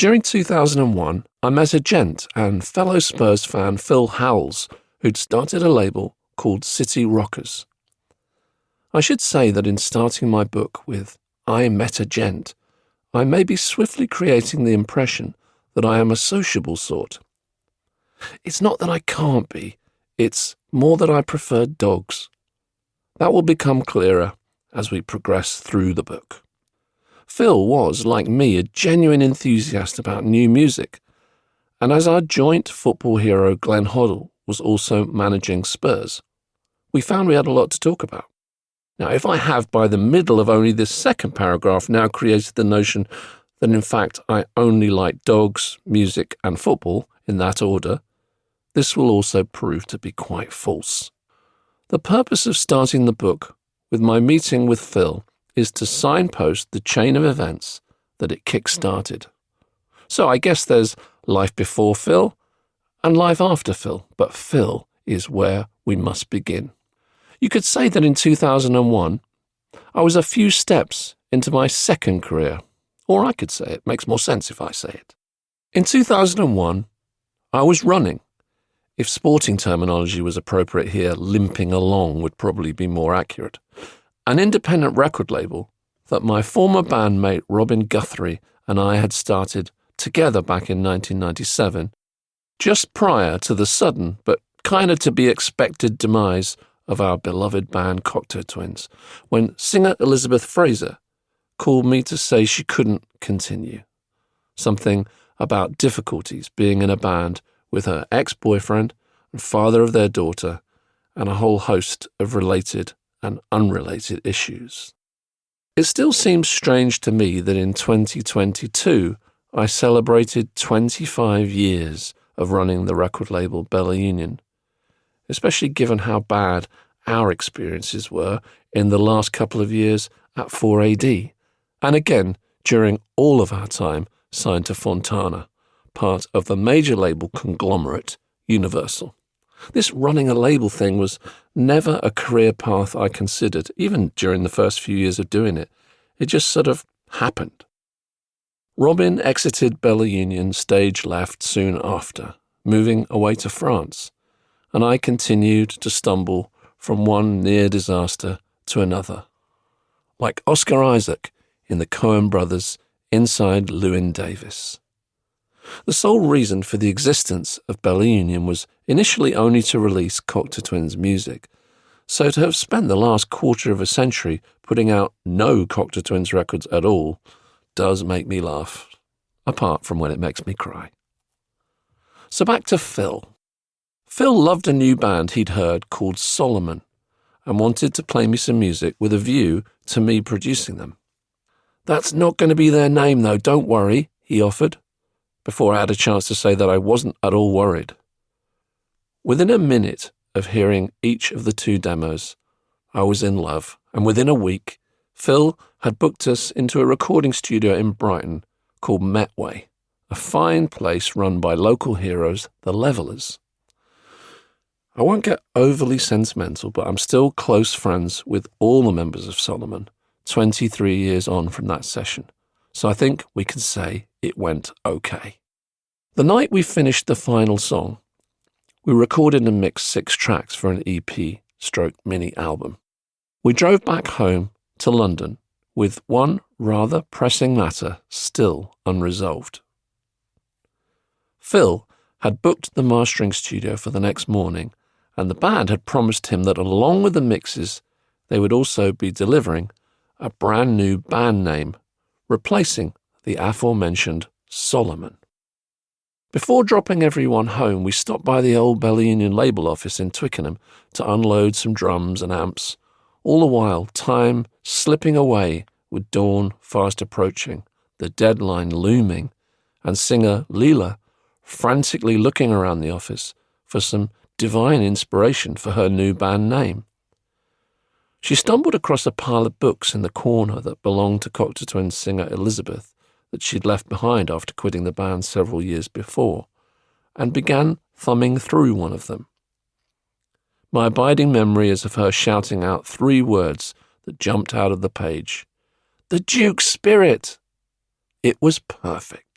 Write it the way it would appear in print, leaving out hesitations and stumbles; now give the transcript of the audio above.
During 2001, I met a gent and fellow Spurs fan Phil Howells, who'd started a label called City Rockers. I should say that in starting my book with I met a gent, I may be swiftly creating the impression that I am a sociable sort. It's not that I can't be, it's more that I prefer dogs. That will become clearer as we progress through the book. Phil was, like me, a genuine enthusiast about new music, and as our joint football hero Glenn Hoddle was also managing Spurs, we found we had a lot to talk about. Now, if I have by the middle of only this second paragraph now created the notion that in fact I only like dogs, music and football in that order, this will also prove to be quite false. The purpose of starting the book with my meeting with Phil is to signpost the chain of events that it kick-started. So I guess there's life before Phil and life after Phil, but Phil is where we must begin. You could say that in 2001, I was a few steps into my second career, or I could say it makes more sense if I say it. In 2001, I was running. If sporting terminology was appropriate here, limping along would probably be more accurate. An independent record label that my former bandmate Robin Guthrie and I had started together back in 1997, just prior to the sudden but kind of to be expected demise of our beloved band Cocteau Twins, when singer Elizabeth Fraser called me to say she couldn't continue. Something about difficulties being in a band with her ex-boyfriend and father of their daughter, and a whole host of related and unrelated issues. It still seems strange to me that in 2022 I celebrated 25 years of running the record label Bella Union, especially given how bad our experiences were in the last couple of years at 4AD, and again during all of our time signed to Fontana, part of the major label conglomerate Universal. This running a label thing was never a career path I considered, even during the first few years of doing it. It just sort of happened. Robin exited Bella Union stage left soon after, moving away to France, and I continued to stumble from one near disaster to another, like Oscar Isaac in the Coen brothers' Inside Llewyn Davis. The sole reason for the existence of Bella Union was initially only to release Cocteau Twins music, so to have spent the last quarter of a century putting out no Cocteau Twins records at all does make me laugh, apart from when it makes me cry. So back to Phil. Phil loved a new band he'd heard called Solomon and wanted to play me some music with a view to me producing them. "That's not going to be their name though, don't worry," he offered, before I had a chance to say that I wasn't at all worried. Within a minute of hearing each of the two demos, I was in love, and within a week, Phil had booked us into a recording studio in Brighton called Metway, a fine place run by local heroes, the Levellers. I won't get overly sentimental, but I'm still close friends with all the members of Solomon, 23 years on from that session, so I think we can say it went okay. The night we finished the final song, we recorded and mixed 6 tracks for an EP/mini album. We drove back home to London with one rather pressing matter still unresolved. Phil had booked the mastering studio for the next morning, and the band had promised him that along with the mixes, they would also be delivering a brand new band name, replacing the aforementioned Solomon. Before dropping everyone home, we stopped by the old Bella Union label office in Twickenham to unload some drums and amps, all the while time slipping away with dawn fast approaching, the deadline looming, and singer Leela frantically looking around the office for some divine inspiration for her new band name. She stumbled across a pile of books in the corner that belonged to Cocteau Twins singer Elizabeth that she'd left behind after quitting the band several years before, and began thumbing through one of them. My abiding memory is of her shouting out 3 words that jumped out of the page. "The Duke's Spirit!" It was perfect.